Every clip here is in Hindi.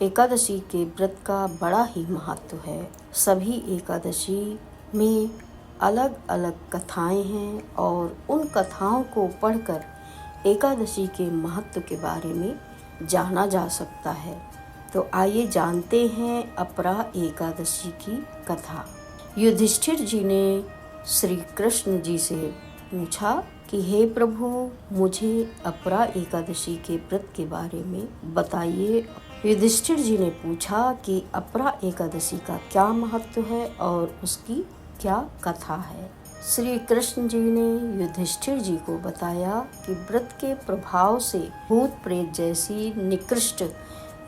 एकादशी के व्रत का बड़ा ही महत्व है। सभी एकादशी में अलग अलग कथाएं हैं और उन कथाओं को पढ़कर एकादशी के महत्व के बारे में जाना जा सकता है। तो आइए जानते हैं अपरा एकादशी की कथा। युधिष्ठिर जी ने श्री कृष्ण जी से पूछा कि हे प्रभु, मुझे अपरा एकादशी के व्रत के बारे में बताइए। युधिष्ठिर जी ने पूछा कि अपरा एकादशी का क्या महत्व है और उसकी क्या कथा है। श्री कृष्ण जी ने युधिष्ठिर जी को बताया कि व्रत के प्रभाव से भूत प्रेत जैसी निकृष्ट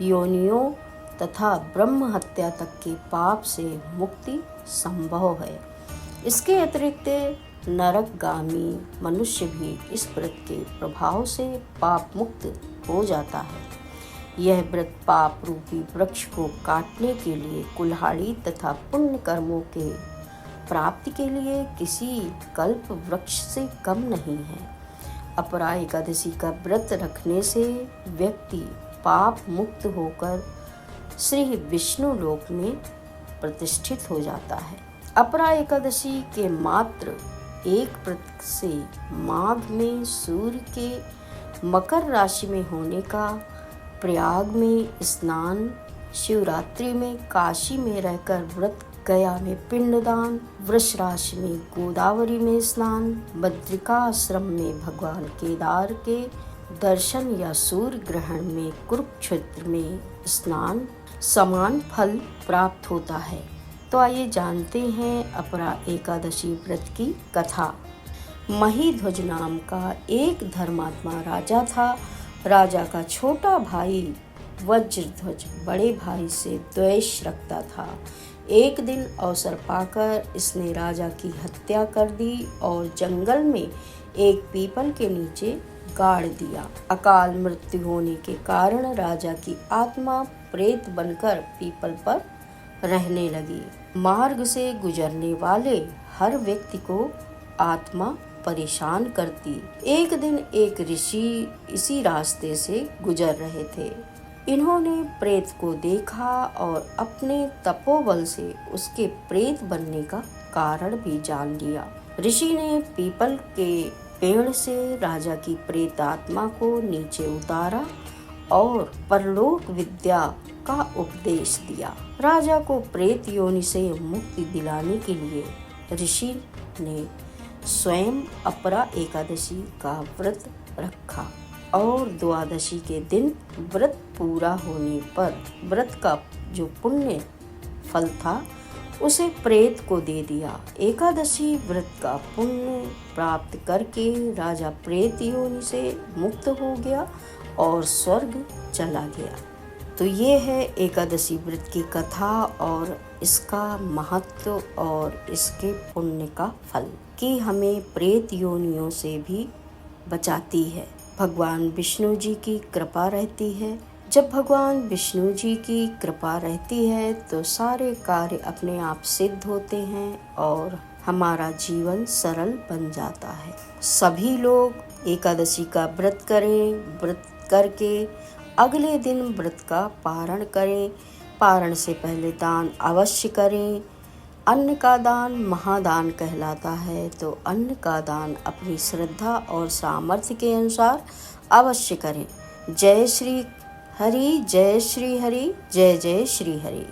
योनियों तथा ब्रह्म हत्या तक के पाप से मुक्ति संभव है। इसके अतिरिक्त नरकगामी मनुष्य भी इस व्रत के प्रभाव से पाप मुक्त हो जाता है। यह व्रत पाप रूपी वृक्ष को काटने के लिए कुल्हाड़ी तथा पुण्य कर्मों के प्राप्ति के लिए किसी कल्प वृक्ष से कम नहीं है। अपरा एकादशी का व्रत रखने से व्यक्ति पाप मुक्त होकर श्री विष्णु लोक में प्रतिष्ठित हो जाता है। अपरा एकादशी के मात्र एक व्रत से माघ में सूर्य के मकर राशि में होने का, प्रयाग में स्नान, शिवरात्रि में काशी में रहकर व्रत, गया में पिंडदान, वृष राशि में गोदावरी में स्नान, बद्रिका आश्रम में भगवान केदार के दर्शन या सूर्य ग्रहण में कुरुक्षेत्र में स्नान समान फल प्राप्त होता है। तो आइए जानते हैं अपरा एकादशी व्रत की कथा। महीध्वज नाम का एक धर्मात्मा राजा था। राजा का छोटा भाई वज्रध्वज बड़े भाई से द्वेष रखता था। एक दिन अवसर पाकर इसने राजा की हत्या कर दी और जंगल में एक पीपल के नीचे गाड़ दिया। अकाल मृत्यु होने के कारण राजा की आत्मा प्रेत बनकर पीपल पर रहने लगी। मार्ग से गुजरने वाले हर व्यक्ति को आत्मा परेशान करती। एक दिन एक ऋषि इसी रास्ते से गुजर रहे थे। इन्होंने प्रेत को देखा और अपने तपोबल से उसके प्रेत बनने का कारण भी जान लिया। ऋषि ने पीपल के पेड़ से राजा की प्रेत आत्मा को नीचे उतारा और परलोक विद्या का उपदेश दिया। राजा को प्रेत योनि से मुक्ति दिलाने के लिए ऋषि ने स्वयं अपरा एकादशी का व्रत रखा और द्वादशी के दिन व्रत पूरा होने पर व्रत का जो पुण्य फल था उसे प्रेत को दे दिया। एकादशी व्रत का पुण्य प्राप्त करके राजा प्रेत योनि से मुक्त हो गया और स्वर्ग चला गया। तो ये है एकादशी व्रत की कथा और इसका महत्व और इसके पुण्य का फल कि हमें प्रेत योनियों से भी बचाती है। भगवान विष्णु जी की कृपा रहती है। जब भगवान विष्णु जी की कृपा रहती है तो सारे कार्य अपने आप सिद्ध होते हैं और हमारा जीवन सरल बन जाता है। सभी लोग एकादशी का व्रत करें। व्रत करके अगले दिन व्रत का पारण करें। पारण से पहले दान अवश्य करें। अन्न का दान महादान कहलाता है, तो अन्न का दान अपनी श्रद्धा और सामर्थ्य के अनुसार अवश्य करें। जय श्री हरि, जय श्री हरि, जय जय श्री हरि।